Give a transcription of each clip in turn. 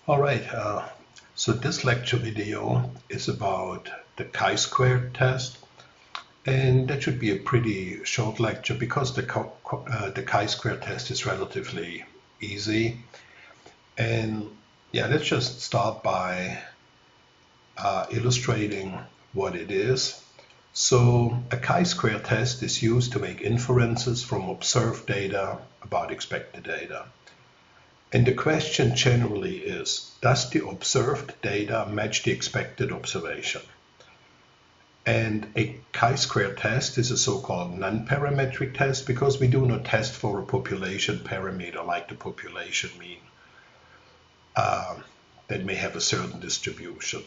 All right, so this lecture video is about the chi-squared test, and that should be a pretty short lecture because the chi-squared test is relatively easy. And yeah, let's just start by illustrating what it is. So a chi-squared test is used to make inferences from observed data about expected data. And the question generally is, does the observed data match the expected observation? And a chi-square test is a so-called non-parametric test because we do not test for a population parameter like the population mean that may have a certain distribution.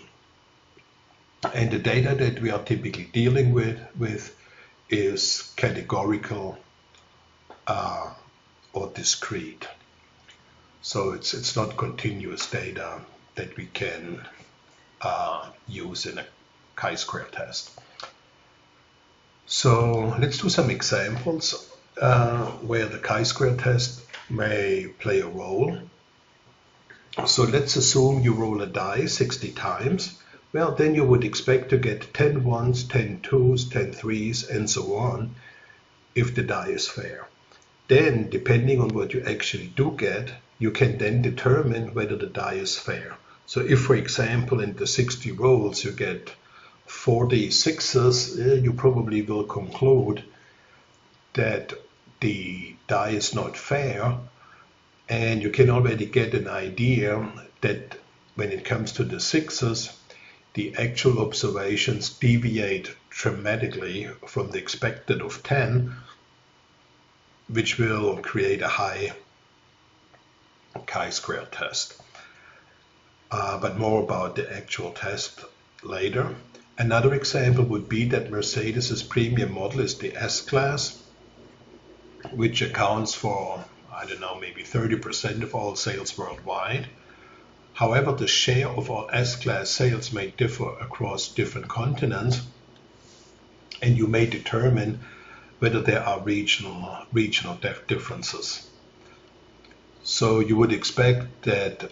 And the data that we are typically dealing with is categorical or discrete. So it's not continuous data that we can use in a chi-square test. So let's do some examples where the chi-square test may play a role. So let's assume you roll a die 60 times. Well, then you would expect to get 10 ones, 10 twos, 10 threes, and so on if the die is fair. Then, depending on what you actually do get, you can then determine whether the die is fair. So if, for example, in the 60 rolls you get 40 sixes, you probably will conclude that the die is not fair, and you can already get an idea that when it comes to the sixes, the actual observations deviate dramatically from the expected of 10, which will create a high chi-square test. But more about the actual test later. Another example would be that Mercedes's premium model is the S-Class, which accounts for, I don't know, maybe 30% of all sales worldwide. However, the share of all S-Class sales may differ across different continents, and you may determine whether there are regional differences. So you would expect that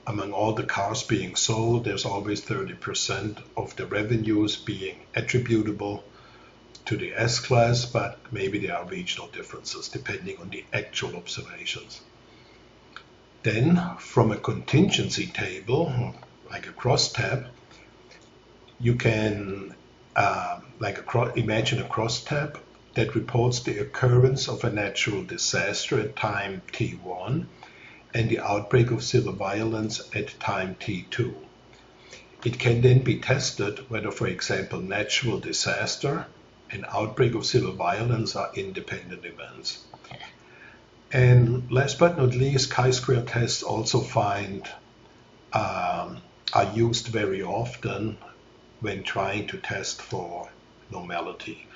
among all the cars being sold, there's always 30% of the revenues being attributable to the S-Class, but maybe there are regional differences depending on the actual observations. Then, from a contingency table, like a crosstab, you can imagine a crosstab that reports the occurrence of a natural disaster at time t1 and the outbreak of civil violence at time t2. It can then be tested whether, for example, natural disaster and outbreak of civil violence are independent events. And last but not least, chi-square tests also are used very often when trying to test for normality.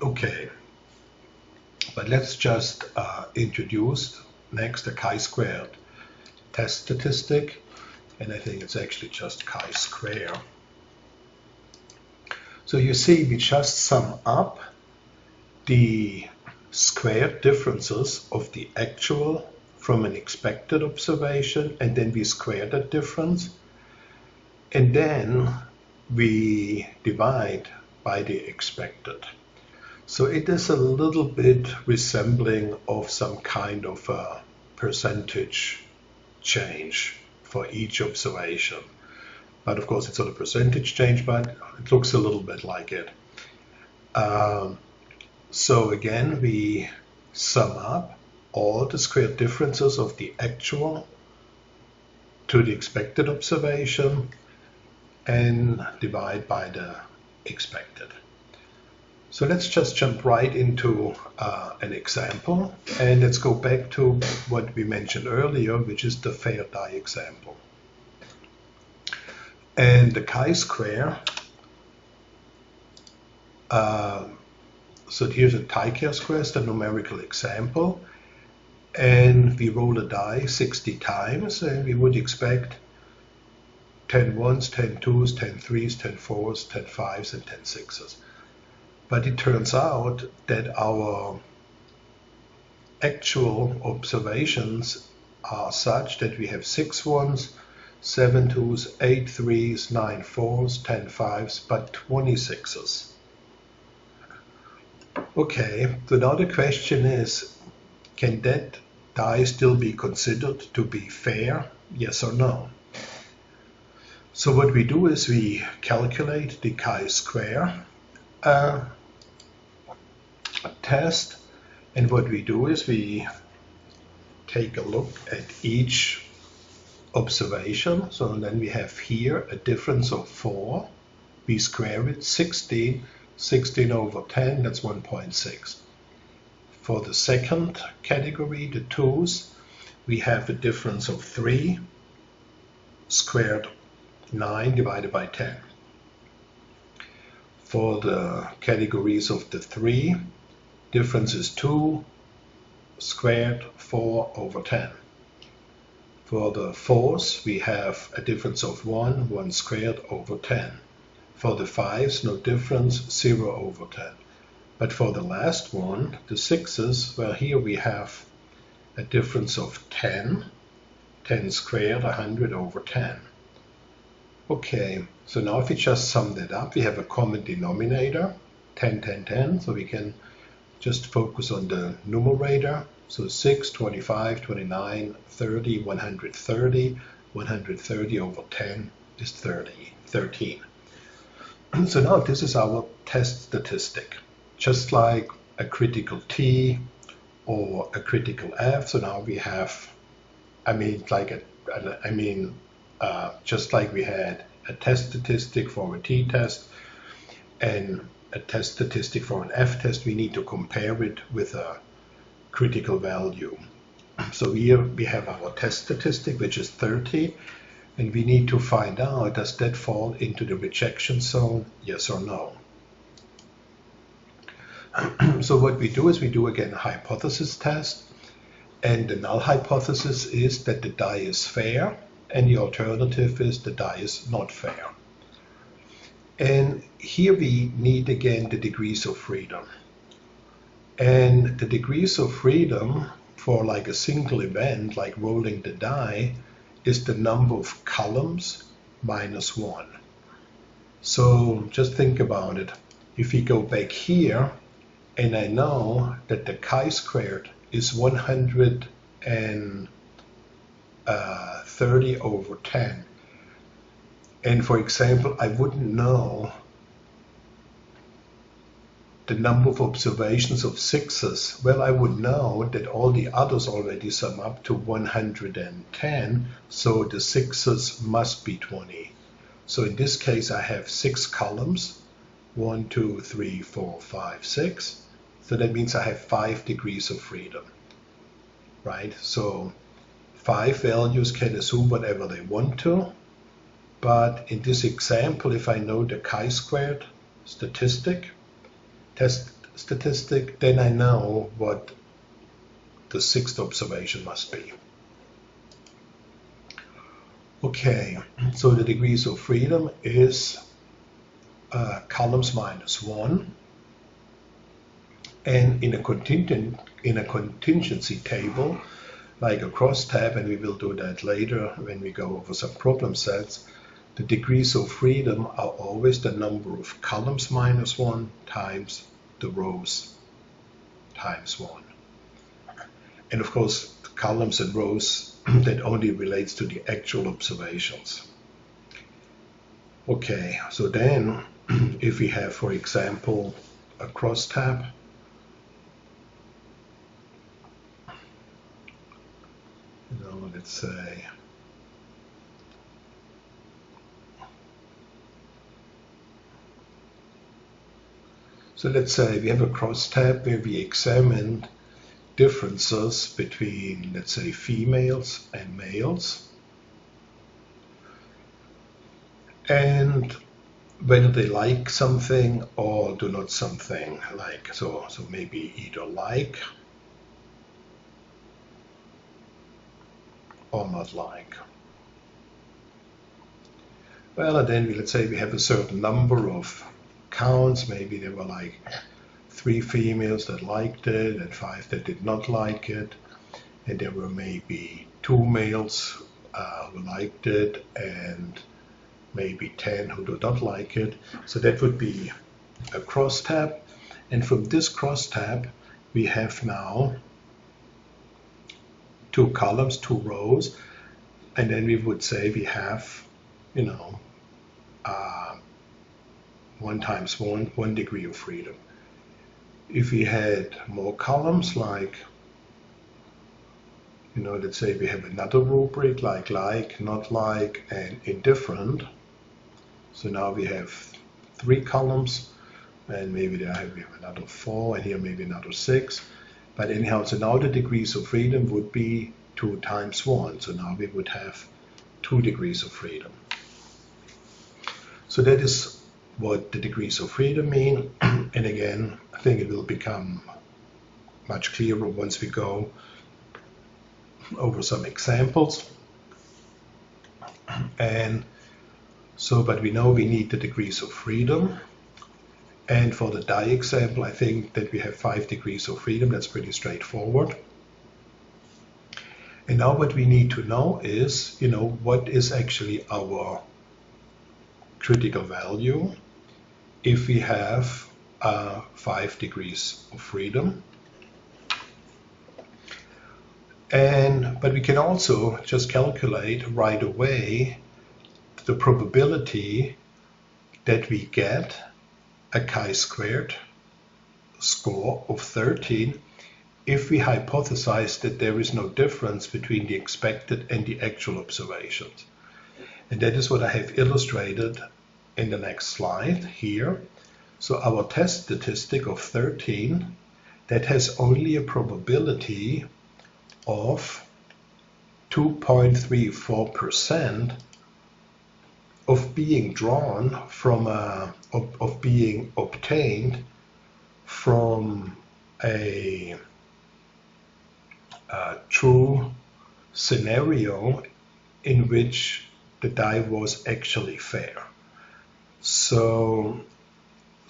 Okay, but let's just introduce next the chi-squared test statistic, and I think it's actually just chi-square. So you see, we just sum up the squared differences of the actual from an expected observation, and then we square that difference, and then we divide by the expected. So it is a little bit resembling of some kind of a percentage change for each observation. But of course it's not a percentage change, but it looks a little bit like it. So again, we sum up all the squared differences of the actual to the expected observation and divide by the expected. So let's just jump right into an example, and let's go back to what we mentioned earlier, which is the fair die example. And the chi-square, so here's a chi-square, the numerical example, and we roll a die 60 times, and we would expect 10 ones, 10 twos, 10 threes, 10 fours, 10 fives, and 10 sixes. But it turns out that our actual observations are such that we have 6 ones, 7 twos, 8 threes, 9 fours, 10 fives, but 26s. Okay, so now the question is, can that die still be considered to be fair? Yes or no? So what we do is we calculate the chi-square test, and what we do is we take a look at each observation. So then we have here a difference of 4. We square it, 16. 16 over 10, that's 1.6. For the second category, the twos, we have a difference of 3 squared 9 divided by 10. For the categories of the 3, difference is 2 squared 4 over 10. For the 4s, we have a difference of 1 squared over 10. For the 5s, no difference, 0 over 10. But for the last one, the 6s, well, here we have a difference of 10. 10 squared, 100 over 10. Okay, so now if we just sum that up, we have a common denominator, 10, 10, 10, so we can just focus on the numerator. So 6, 25, 29, 30, 130, 130 over 10 is 13. So now this is our test statistic, just like a critical T or a critical F. So now we have, just like we had a test statistic for a T test and a test statistic for an F test, we need to compare it with a critical value. So here we have our test statistic, which is 30. And we need to find out, does that fall into the rejection zone, yes or no? So what we do is we do again a hypothesis test. And the null hypothesis is that the die is fair, and the alternative is the die is not fair. And here we need again the degrees of freedom. And the degrees of freedom for like a single event, like rolling the die, is the number of columns minus 1. So just think about it. If we go back here, and I know that the chi-squared is 130 over 10. And for example, I wouldn't know the number of observations of 6s. Well, I would know that all the others already sum up to 110, so the 6s must be 20. So in this case, I have 6 columns, 1, 2, 3, 4, 5, 6. So that means I have 5 degrees of freedom, right? So 5 values can assume whatever they want to, but in this example, if I know the chi-squared test statistic, then I know what the 6th observation must be. Okay, so the degrees of freedom is columns minus 1. And in a contingency table, like a crosstab, and we will do that later when we go over some problem sets, the degrees of freedom are always the number of columns minus 1 times the rows times 1. And of course, the columns and rows, that only relates to the actual observations. Okay, so then if we have, for example, a crosstab, let's say we have a crosstab where we examine differences between, let's say, females and males, and whether they like something or do not something like. So maybe either like or not like. Well, and then let's say we have a certain number of counts. Maybe there were like 3 females that liked it and 5 that did not like it, and there were maybe 2 2 males who liked it and maybe 10 who do not like it. So that would be a crosstab. And from this crosstab, we have now 2 columns, 2 rows, and then we would say we have, 1 times 1 degree of freedom. If we had more columns, like, let's say we have another rubric like, not like, and indifferent. So now we have 3 columns, and maybe we have another 4, and here maybe another 6. But anyhow, so now the degrees of freedom would be 2 times 1. So now we would have 2 degrees of freedom. So that is what the degrees of freedom mean. And again, I think it will become much clearer once we go over some examples. And so, but we know we need the degrees of freedom. And for the die example, I think that we have 5 degrees of freedom. That's pretty straightforward. And now what we need to know is, what is actually our critical value if we have 5 degrees of freedom. But we can also just calculate right away the probability that we get a chi-squared score of 13 if we hypothesize that there is no difference between the expected and the actual observations. And that is what I have illustrated in the next slide here. So our test statistic of 13, that has only a probability of 2.34% of being drawn from of being obtained from a true scenario in which the die was actually fair. So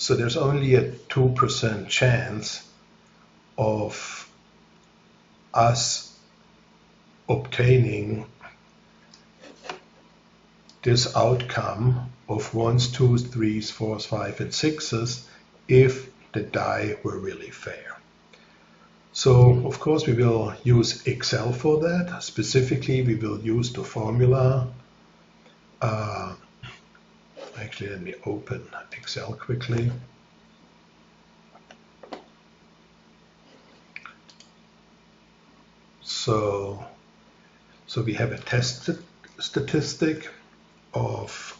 there's only a 2% chance of us obtaining this outcome of 1s, 2s, 3s, 4s, 5s, and 6s if the die were really fair. So of course we will use Excel for that. Specifically, we will use the formula. Actually, let me open Excel quickly. So we have a test statistic of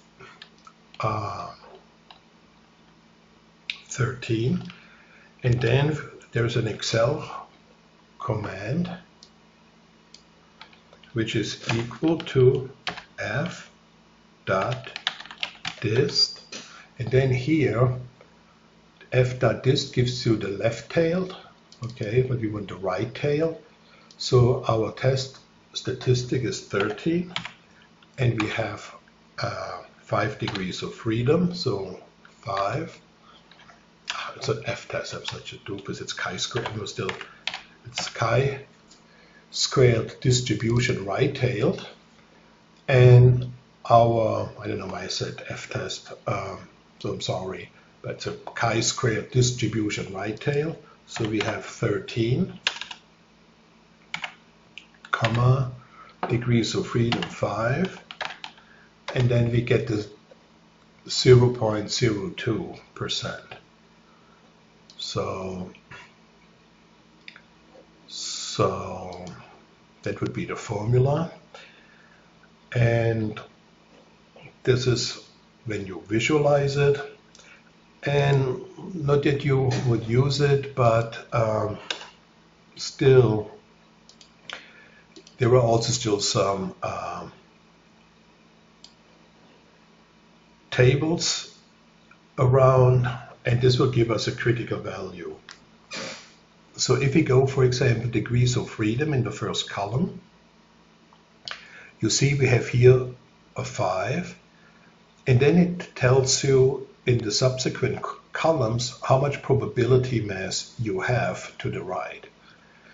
13, and then there's an Excel command which is equal to f.dist, and then here f.dist gives you the left tail, okay, but we want the right tail. So our test statistic is 13, and we have 5 degrees of freedom, so 5. It's an f-test, I'm such a doofus, it's chi-squared, no, still, it's chi-squared distribution right-tailed, and our, I don't know why I said f-test, so I'm sorry, but it's a chi-squared distribution right-tail, so we have 13, comma, degrees of freedom 5, and then we get the 0.02%. So that would be the formula, and this is when you visualize it, and not that you would use it, but still there are also still some tables around, and this will give us a critical value. So if we go, for example, degrees of freedom in the first column, you see we have here a 5, and then it tells you in the subsequent columns how much probability mass you have to the right.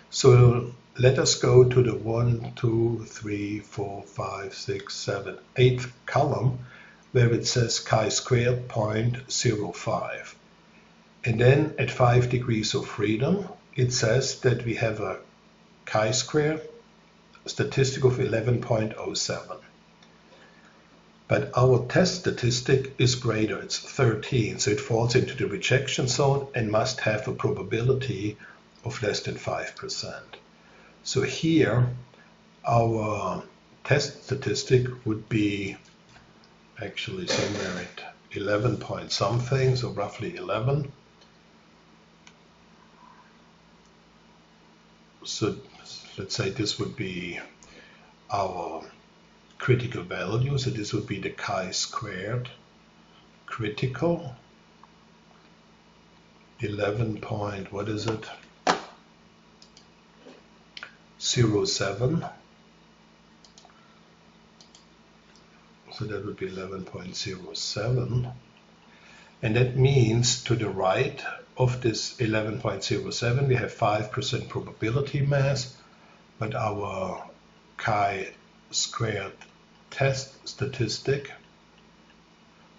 So let us go to the 1, 2, 3, 4, 5, 6, 7, 8th column where it says chi-squared 0.05. And then at 5 degrees of freedom, it says that we have a chi-square statistic of 11.07. But our test statistic is greater, it's 13, so it falls into the rejection zone and must have a probability of less than 5%. So here, our test statistic would be actually somewhere at 11 point something, so roughly 11. So let's say this would be our critical value, so this would be the chi-squared critical, 11 point, what is it, 07, so that would be 11.07, and that means to the right of this 11.07 we have 5% probability mass, but our chi-squared test statistic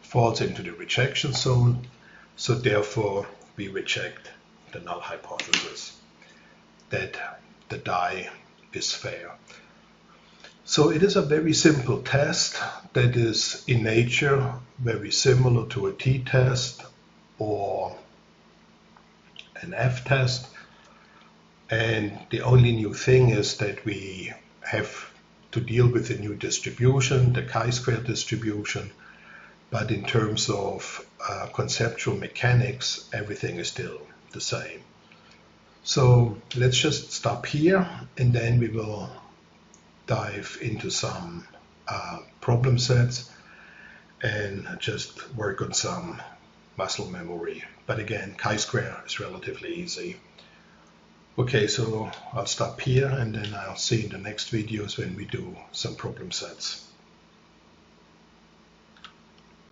falls into the rejection zone, so therefore we reject the null hypothesis that the dye is fair. So it is a very simple test that is in nature very similar to a t-test or an f-test, and the only new thing is that we have to deal with a new distribution, the chi-square distribution, but in terms of conceptual mechanics, everything is still the same. So let's just stop here, and then we will dive into some problem sets and just work on some muscle memory. But again, chi-square is relatively easy. Okay, so I'll stop here, and then I'll see in the next videos when we do some problem sets.